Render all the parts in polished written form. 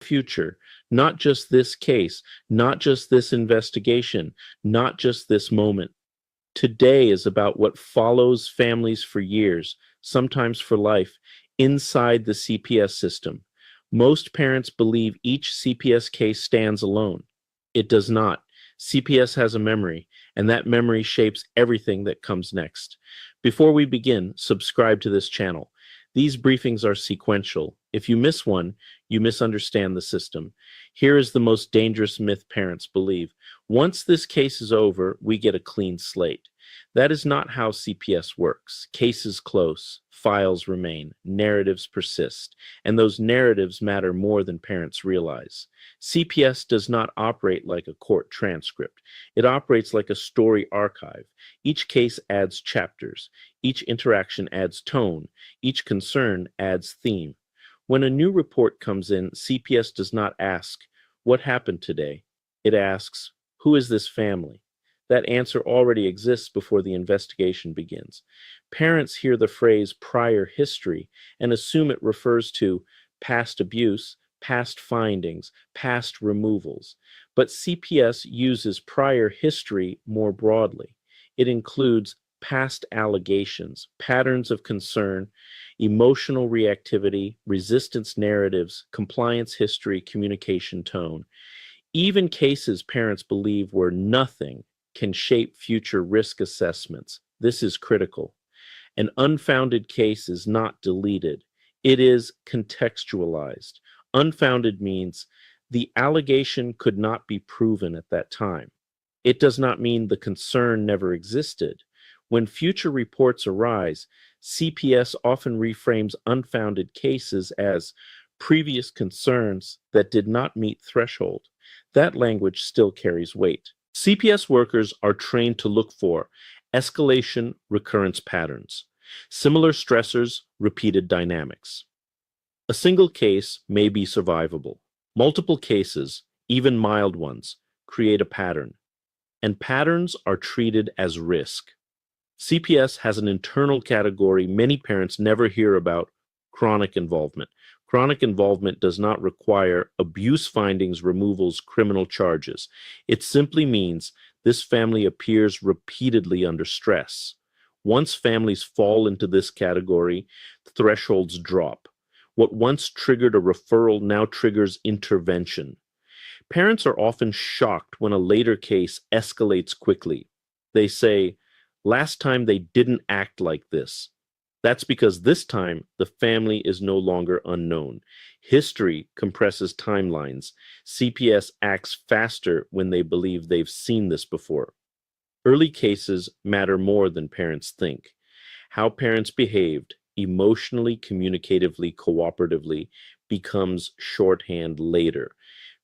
future, not just this case, not just this investigation, not just this moment. Today is about what follows families for years, sometimes for life, inside the CPS system. Most parents believe each CPS case stands alone. It does not. CPS has a memory, and that memory shapes everything that comes next. Before we begin, subscribe to this channel. These briefings are sequential. If you miss one, you misunderstand the system. Here is the most dangerous myth parents believe. Once this case is over, we get a clean slate. That is not how CPS works. Cases close, files remain, narratives persist, and those narratives matter more than parents realize. CPS does not operate like a court transcript. It operates like a story archive. Each case adds chapters. Each interaction adds tone. Each concern adds theme. When a new report comes in, CPS does not ask, "What happened today?" It asks, "Who is this family?" That answer already exists before the investigation begins. Parents hear the phrase prior history and assume it refers to past abuse, past findings, past removals. But CPS uses prior history more broadly. It includes past allegations, patterns of concern, emotional reactivity, resistance narratives, compliance history, communication tone. Even cases parents believe were nothing can shape future risk assessments. This is critical. An unfounded case is not deleted. It is contextualized. Unfounded means the allegation could not be proven at that time. It does not mean the concern never existed. When future reports arise, CPS often reframes unfounded cases as previous concerns that did not meet threshold. That language still carries weight. CPS workers are trained to look for escalation recurrence patterns, similar stressors, repeated dynamics. A single case may be survivable. Multiple cases, even mild ones, create a pattern, and patterns are treated as risk. CPS has an internal category many parents never hear about: chronic involvement. Chronic involvement does not require abuse findings, removals, criminal charges. It simply means this family appears repeatedly under stress. Once families fall into this category, thresholds drop. What once triggered a referral now triggers intervention. Parents are often shocked when a later case escalates quickly. They say, "Last time they didn't act like this." That's because this time the family is no longer unknown. History compresses timelines. CPS acts faster when they believe they've seen this before. Early cases matter more than parents think. How parents behaved, emotionally, communicatively, cooperatively, becomes shorthand later.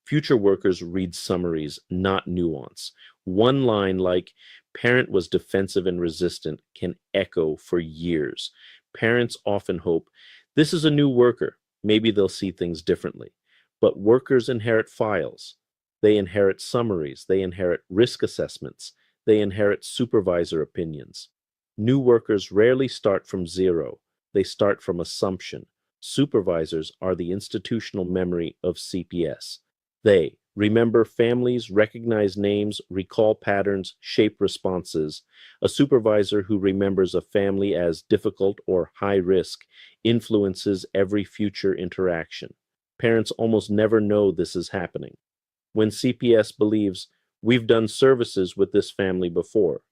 Future workers read summaries, not nuance. One line like, "Parent was defensive and resistant," can echo for years. Parents often hope, "This is a new worker. Maybe they'll see things differently." But workers inherit files. They inherit summaries. They inherit risk assessments. They inherit supervisor opinions. New workers rarely start from zero. They start from assumption. Supervisors are the institutional memory of CPS. They remember families, recognize names, recall patterns, shape responses. A supervisor who remembers a family as difficult or high risk influences every future interaction. Parents almost never know this is happening. When CPS believes, "We've done services with this family before,"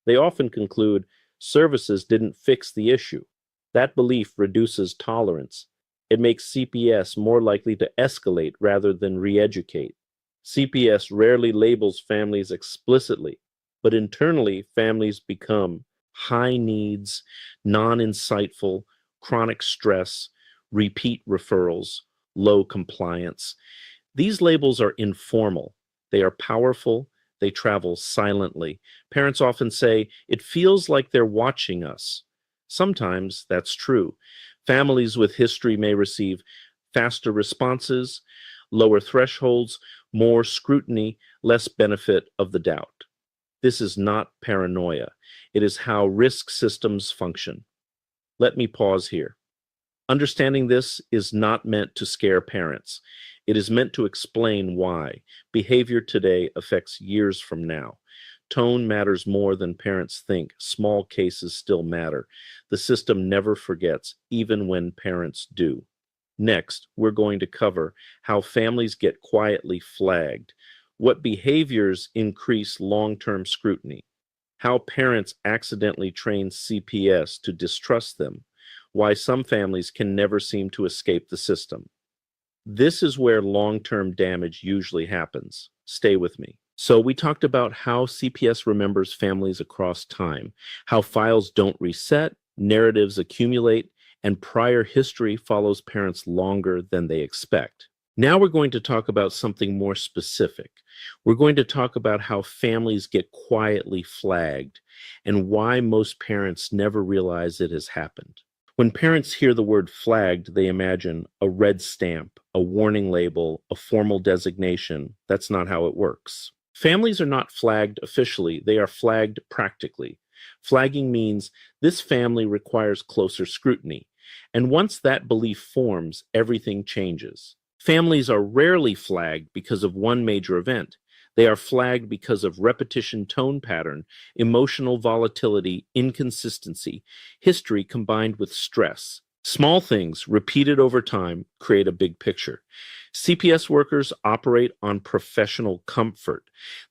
they often conclude services didn't fix the issue. That belief reduces tolerance. It makes CPS more likely to escalate rather than re-educate. CPS rarely labels families explicitly, but internally families become high needs, non-insightful, chronic stress, repeat referrals, low compliance. These labels are informal. They are powerful. They travel silently. Parents often say, "It feels like they're watching us." Sometimes that's true. Families with history may receive faster responses, lower thresholds, more scrutiny, less benefit of the doubt. This is not paranoia. It is how risk systems function. Let me pause here. Understanding this is not meant to scare parents. It is meant to explain why behavior today affects years from now. Tone matters more than parents think. Small cases still matter. The system never forgets, even when parents do. Next, we're going to cover how families get quietly flagged, what behaviors increase long-term scrutiny, how parents accidentally train CPS to distrust them, why some families can never seem to escape the system. This is where long-term damage usually happens. Stay with me. So we talked about how CPS remembers families across time, how files don't reset, narratives accumulate, and prior history follows parents longer than they expect. Now we're going to talk about something more specific. We're going to talk about how families get quietly flagged and why most parents never realize it has happened. When parents hear the word flagged, they imagine a red stamp, a warning label, a formal designation. That's not how it works. Families are not flagged officially, they are flagged practically. Flagging means this family requires closer scrutiny. And once that belief forms, everything changes. Families are rarely flagged because of one major event. They are flagged because of repetition tone pattern, emotional volatility, inconsistency, history combined with stress. Small things repeated over time create a big picture. CPS workers operate on professional comfort.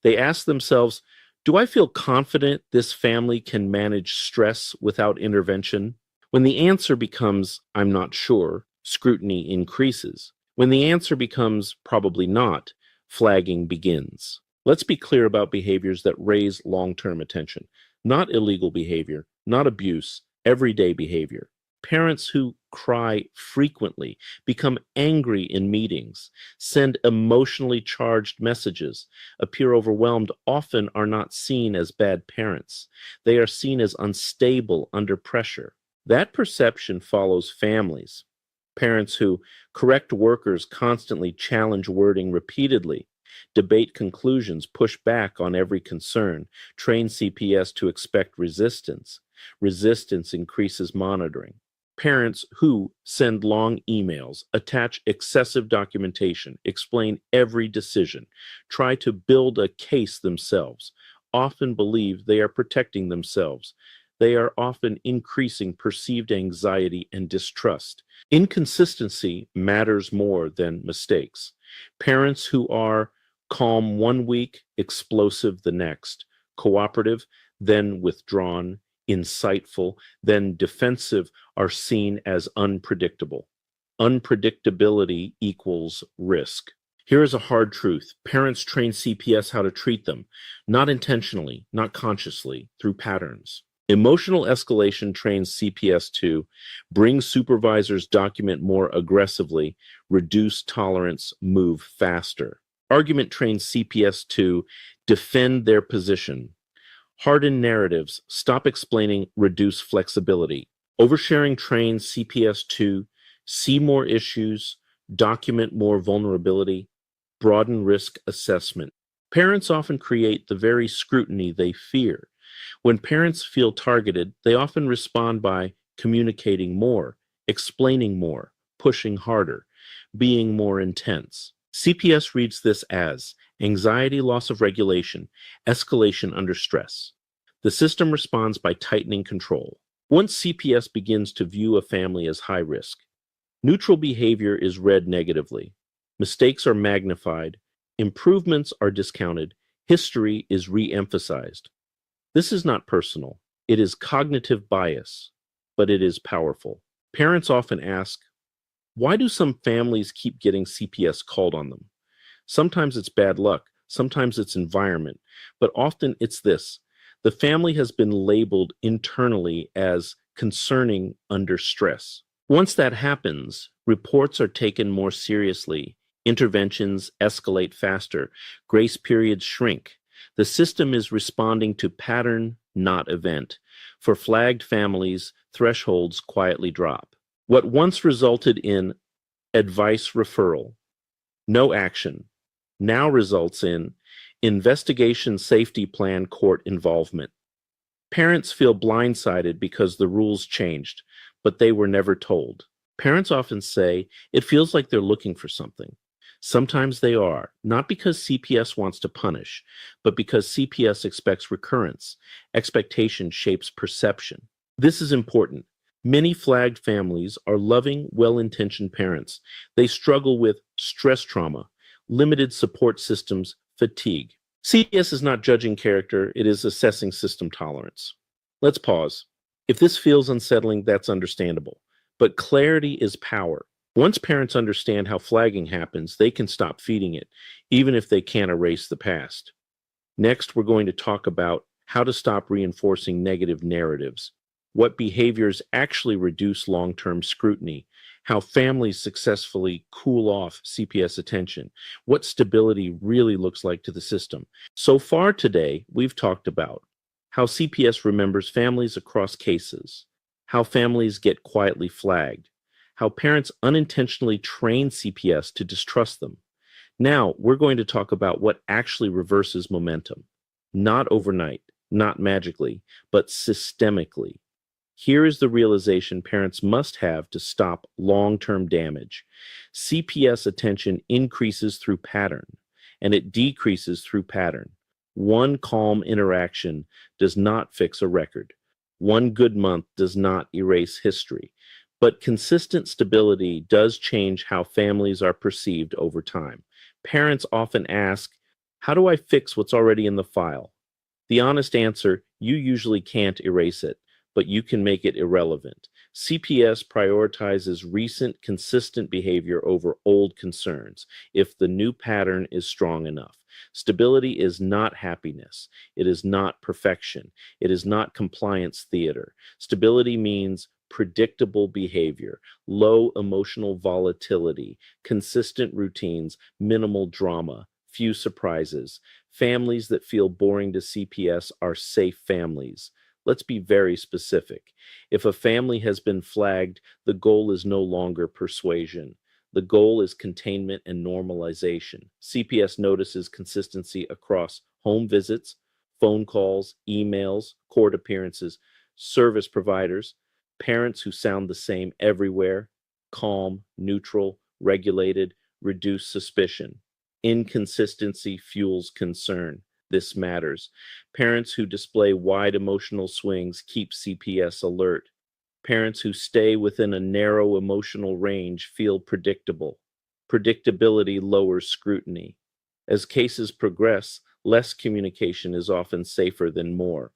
They ask themselves, do I feel confident this family can manage stress without intervention? When the answer becomes, I'm not sure, scrutiny increases. When the answer becomes, probably not, flagging begins. Let's be clear about behaviors that raise long-term attention. Not illegal behavior, not abuse, everyday behavior. Parents who cry frequently, become angry in meetings, send emotionally charged messages, appear overwhelmed, often are not seen as bad parents. They are seen as unstable under pressure. That perception follows families. Parents who correct workers constantly, challenge wording repeatedly, debate conclusions, push back on every concern, train CPS to expect resistance. Resistance increases monitoring. Parents who send long emails, attach excessive documentation, explain every decision, try to build a case themselves, often believe they are protecting themselves. They are often increasing perceived anxiety and distrust. Inconsistency matters more than mistakes. Parents who are calm one week, explosive the next, cooperative, then withdrawn, insightful, then defensive are seen as unpredictable. Unpredictability equals risk. Here is a hard truth. Parents train CPS how to treat them, not intentionally, not consciously, through patterns. Emotional escalation trains CPS to bring supervisors document more aggressively, reduce tolerance, move faster. Argument trains CPS to defend their position. Harden narratives, stop explaining, reduce flexibility. Oversharing trains CPS to see more issues, document more vulnerability, broaden risk assessment. Parents often create the very scrutiny they fear. When parents feel targeted, they often respond by communicating more, explaining more, pushing harder, being more intense. CPS reads this as anxiety, loss of regulation, escalation under stress. The system responds by tightening control. Once CPS begins to view a family as high risk, neutral behavior is read negatively. Mistakes are magnified, improvements are discounted, history is re-emphasized. This is not personal. It is cognitive bias, but it is powerful. Parents often ask, why do some families keep getting CPS called on them? Sometimes it's bad luck, sometimes it's environment, but often it's this. The family has been labeled internally as concerning under stress. Once that happens, reports are taken more seriously, interventions escalate faster, grace periods shrink. The system is responding to pattern, not event. For flagged families, thresholds quietly drop. What once resulted in advice referral, no action, now results in investigation safety plan court involvement. Parents feel blindsided because the rules changed, but they were never told. Parents often say it feels like they're looking for something. Sometimes they are, not because CPS wants to punish, but because CPS expects recurrence. Expectation shapes perception. This is important. Many flagged families are loving, well intentioned parents. They struggle with stress trauma, limited support systems, fatigue. CPS is not judging character, it is assessing system tolerance. Let's pause. If this feels unsettling, that's understandable. But clarity is power. Once parents understand how flagging happens, they can stop feeding it, even if they can't erase the past. Next, we're going to talk about how to stop reinforcing negative narratives, what behaviors actually reduce long term scrutiny, how families successfully cool off CPS attention, what stability really looks like to the system. So far today, we've talked about how CPS remembers families across cases, how families get quietly flagged, how parents unintentionally train CPS to distrust them. Now, we're going to talk about what actually reverses momentum. Not overnight, not magically, but systemically. Here is the realization parents must have to stop long term damage. CPS attention increases through pattern, and it decreases through pattern. One calm interaction does not fix a record. One good month does not erase history. But consistent stability does change how families are perceived over time. Parents often ask, how do I fix what's already in the file? The honest answer, you usually can't erase it, but you can make it irrelevant. CPS prioritizes recent, consistent behavior over old concerns if the new pattern is strong enough. Stability is not happiness. It is not perfection. It is not compliance theater. Stability means predictable behavior, low emotional volatility, consistent routines, minimal drama, few surprises. Families that feel boring to CPS are safe families. Let's be very specific. If a family has been flagged, the goal is no longer persuasion. The goal is containment and normalization. CPS notices consistency across home visits, phone calls, emails, court appearances, service providers, parents who sound the same everywhere, calm, neutral, regulated, reduce suspicion. Inconsistency fuels concern. This matters. Parents who display wide emotional swings keep CPS alert. Parents who stay within a narrow emotional range feel predictable. Predictability lowers scrutiny. As cases progress, less communication is often safer than more.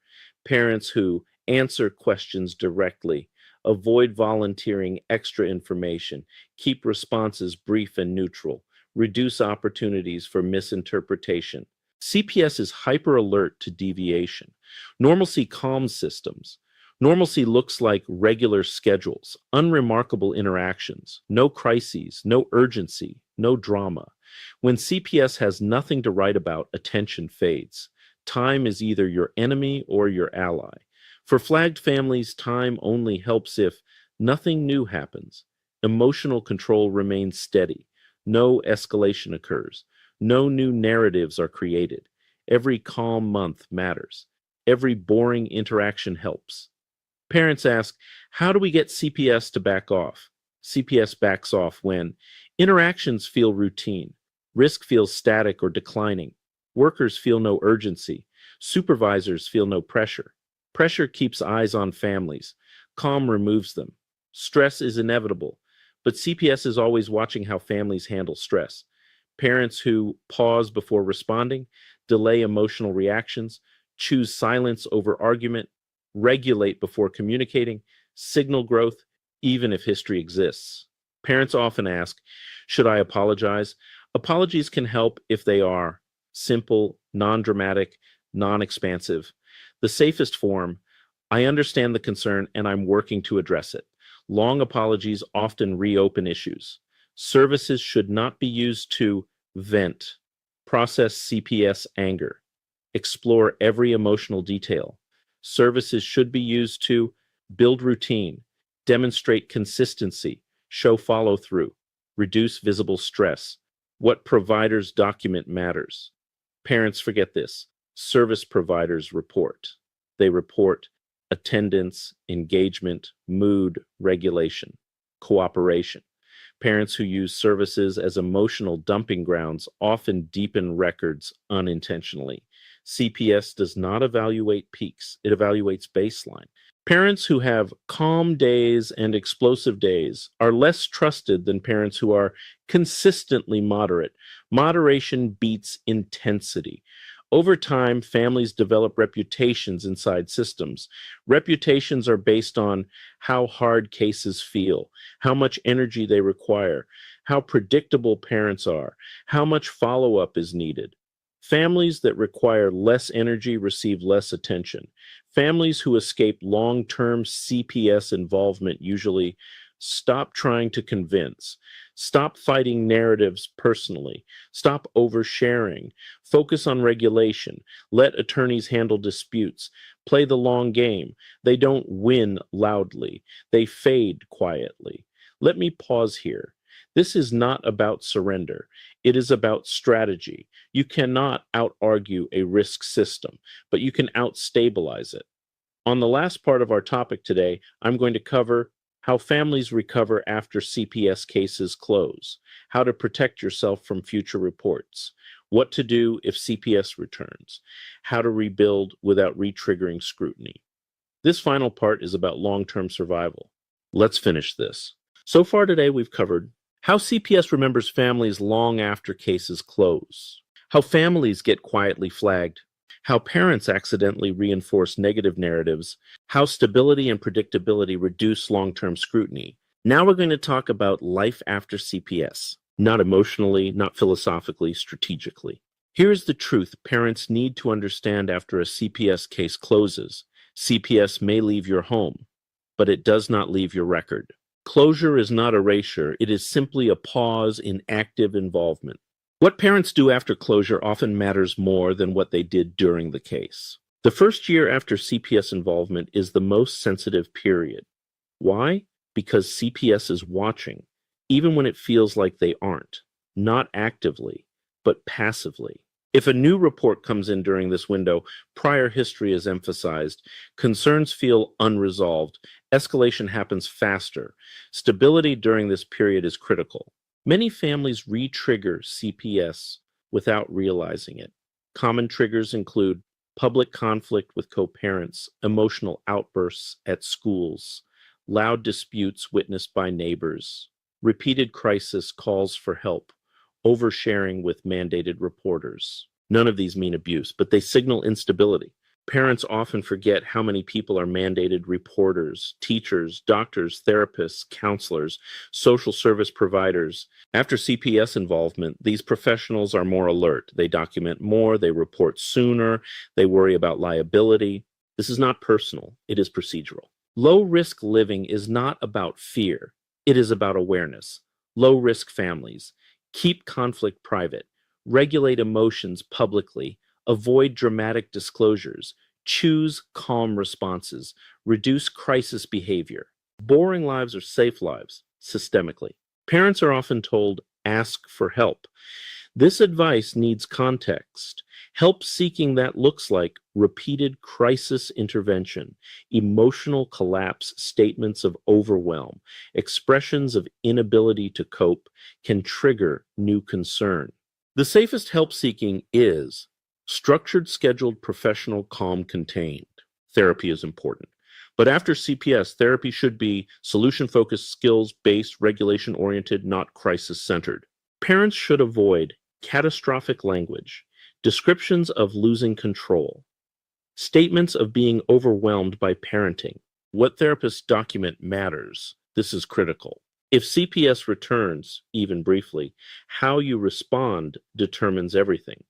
Parents who answer questions directly, avoid volunteering extra information, keep responses brief and neutral, reduce opportunities for misinterpretation. CPS is hyper alert to deviation. Normalcy calms systems. Normalcy looks like regular schedules, unremarkable interactions, no crises, no urgency, no drama. When CPS has nothing to write about, attention fades. Time is either your enemy or your ally. For flagged families, time only helps if nothing new happens. Emotional control remains steady. No escalation occurs. No new narratives are created. Every calm month matters. Every boring interaction helps. Parents ask, how do we get CPS to back off? CPS backs off when interactions feel routine, risk feels static or declining, workers feel no urgency, supervisors feel no pressure. Pressure keeps eyes on families, calm removes them. Stress is inevitable, but CPS is always watching how families handle stress. Parents who pause before responding, delay emotional reactions, choose silence over argument, regulate before communicating, signal growth, even if history exists. Parents often ask, should I apologize? Apologies can help if they are simple, non dramatic, non expansive. The safest form, I understand the concern and I'm working to address it. Long apologies often reopen issues. Services should not be used to vent, process CPS anger, explore every emotional detail. Services should be used to build routine, demonstrate consistency, show follow through, reduce visible stress. What providers document matters. Parents forget this. Service providers report. They report attendance, engagement, mood, regulation. cooperation. Parents who use services as emotional dumping grounds often deepen records unintentionally. CPS does not evaluate peaks, it evaluates baseline. Parents who have calm days and explosive days are less trusted than parents who are consistently moderate. Moderation beats intensity. Over time, families develop reputations inside systems. Reputations are based on how hard cases feel, how much energy they require, how predictable parents are, how much follow up is needed. Families that require less energy receive less attention. Families who escape long term CPS involvement usually stop trying to convince, stop fighting narratives personally, stop oversharing, focus on regulation, let attorneys handle disputes, play the long game. They don't win loudly, they fade quietly. Let me pause here. This is not about surrender. It is about strategy. You cannot out-argue a risk system, but you can out-stabilize it. On the last part of our topic today, I'm going to cover how families recover after CPS cases close, how to protect yourself from future reports, what to do if CPS returns, how to rebuild without re-triggering scrutiny. This final part is about long-term survival. Let's finish this. So far today, we've covered how CPS remembers families long after cases close, how families get quietly flagged, how parents accidentally reinforce negative narratives, how stability and predictability reduce long-term scrutiny. Now we're going to talk about life after CPS, not emotionally, not philosophically, strategically. Here's the truth parents need to understand after a CPS case closes. CPS may leave your home, but it does not leave your record. Closure is not erasure, it is simply a pause in active involvement. What parents do after closure often matters more than what they did during the case. The first year after CPS involvement is the most sensitive period. Why? Because CPS is watching, even when it feels like they aren't, not actively, but passively. If a new report comes in during this window, prior history is emphasized, concerns feel unresolved, escalation happens faster. Stability during this period is critical. Many families re-trigger CPS without realizing it. Common triggers include public conflict with co-parents, emotional outbursts at schools, loud disputes witnessed by neighbors, repeated crisis calls for help, oversharing with mandated reporters. None of these mean abuse, but they signal instability. Parents often forget how many people are mandated reporters, teachers, doctors, therapists, counselors, social service providers. After CPS involvement, these professionals are more alert. They document more, they report sooner, they worry about liability. This is not personal, it is procedural. Low-risk living is not about fear, it is about awareness. Low-risk families keep conflict private, regulate emotions publicly, avoid dramatic disclosures, choose calm responses, reduce crisis behavior. Boring lives are safe lives, systemically. Parents are often told, ask for help. This advice needs context. Help seeking that looks like repeated crisis intervention, emotional collapse, statements of overwhelm, expressions of inability to cope can trigger new concern. The safest help seeking is structured, scheduled, professional, calm, contained. Therapy is important. But after CPS, therapy should be solution-focused, skills-based, regulation-oriented, not crisis-centered. Parents should avoid catastrophic language, descriptions of losing control, statements of being overwhelmed by parenting. What therapists document matters. This is critical. If CPS returns, even briefly, how you respond determines everything.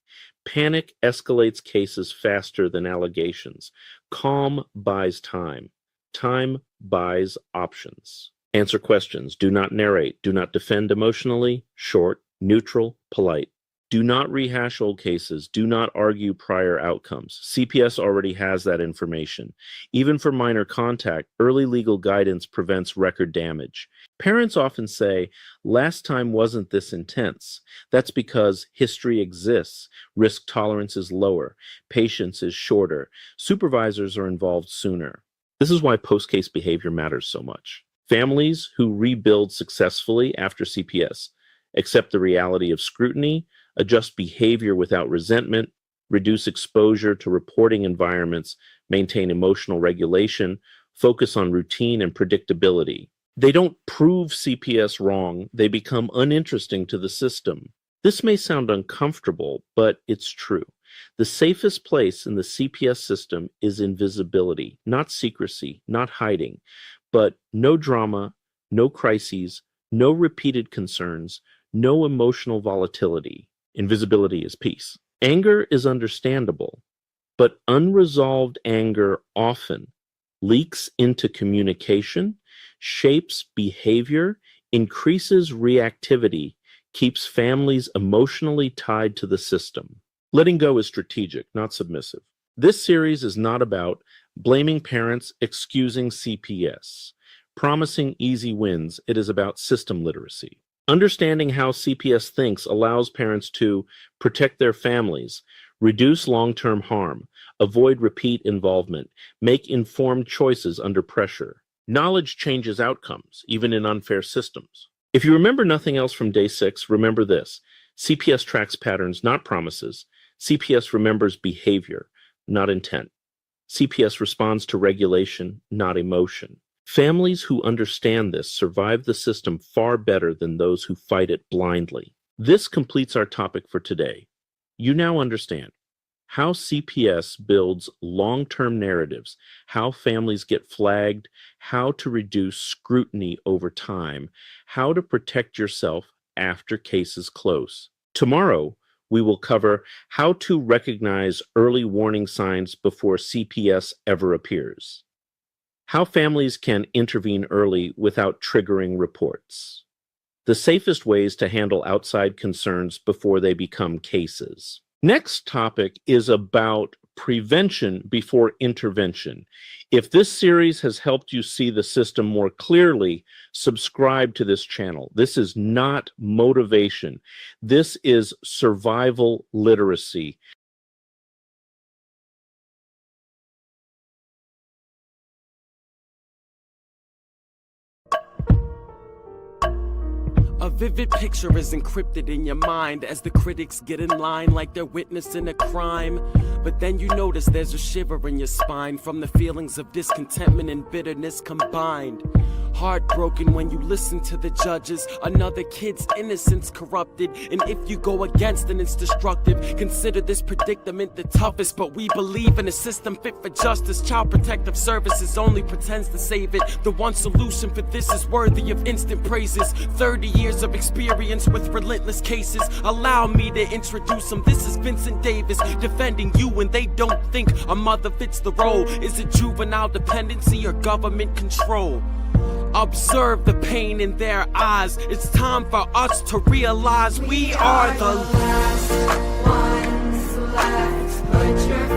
Panic escalates cases faster than allegations. Calm buys time. Time buys options. Answer questions. Do not narrate. Do not defend emotionally. Short, neutral, polite. Do not rehash old cases. Do not argue prior outcomes. CPS already has that information. Even for minor contact, early legal guidance prevents record damage. Parents often say, last time wasn't this intense. That's because history exists. Risk tolerance is lower. Patience is shorter. Supervisors are involved sooner. This is why post-case behavior matters so much. Families who rebuild successfully after CPS accept the reality of scrutiny, adjust behavior without resentment, reduce exposure to reporting environments, maintain emotional regulation, focus on routine and predictability. They don't prove CPS wrong, they become uninteresting to the system. This may sound uncomfortable, but it's true. The safest place in the CPS system is invisibility, not secrecy, not hiding, but no drama, no crises, no repeated concerns, no emotional volatility. Invisibility is peace. Anger is understandable, but unresolved anger often leaks into communication, shapes behavior, increases reactivity, keeps families emotionally tied to the system. Letting go is strategic, not submissive. This series is not about blaming parents, excusing CPS, promising easy wins. It is about system literacy. Understanding how CPS thinks allows parents to protect their families, reduce long-term harm, avoid repeat involvement, make informed choices under pressure. Knowledge changes outcomes, even in unfair systems. If you remember nothing else from day 6, remember this. CPS tracks patterns, not promises. CPS remembers behavior, not intent. CPS responds to regulation, not emotion. Families who understand this survive the system far better than those who fight it blindly. This completes our topic for today. You now understand how CPS builds long-term narratives, how families get flagged, how to reduce scrutiny over time, how to protect yourself after cases close. Tomorrow, we will cover how to recognize early warning signs before CPS ever appears, how families can intervene early without triggering reports, the safest ways to handle outside concerns before they become cases. Next topic is about prevention before intervention. If this series has helped you see the system more clearly, subscribe to this channel. This is not motivation. This is survival literacy. A vivid picture is encrypted in your mind as the critics get in line like they're witnessing a crime. But then you notice there's a shiver in your spine from the feelings of discontentment and bitterness combined. Heartbroken when you listen to the judges, another kid's innocence corrupted. And if you go against it, it's destructive. Consider this predicament the toughest, but we believe in a system fit for justice. Child Protective Services only pretends to save it. The one solution for this is worthy of instant praises. 30 years of experience with relentless cases. Allow me to introduce them. This is Vincent Davis, defending you when they don't think a mother fits the role. Is it juvenile dependency or government control? Observe the pain in their eyes. It's time for us to realize we are the last ones left. Put your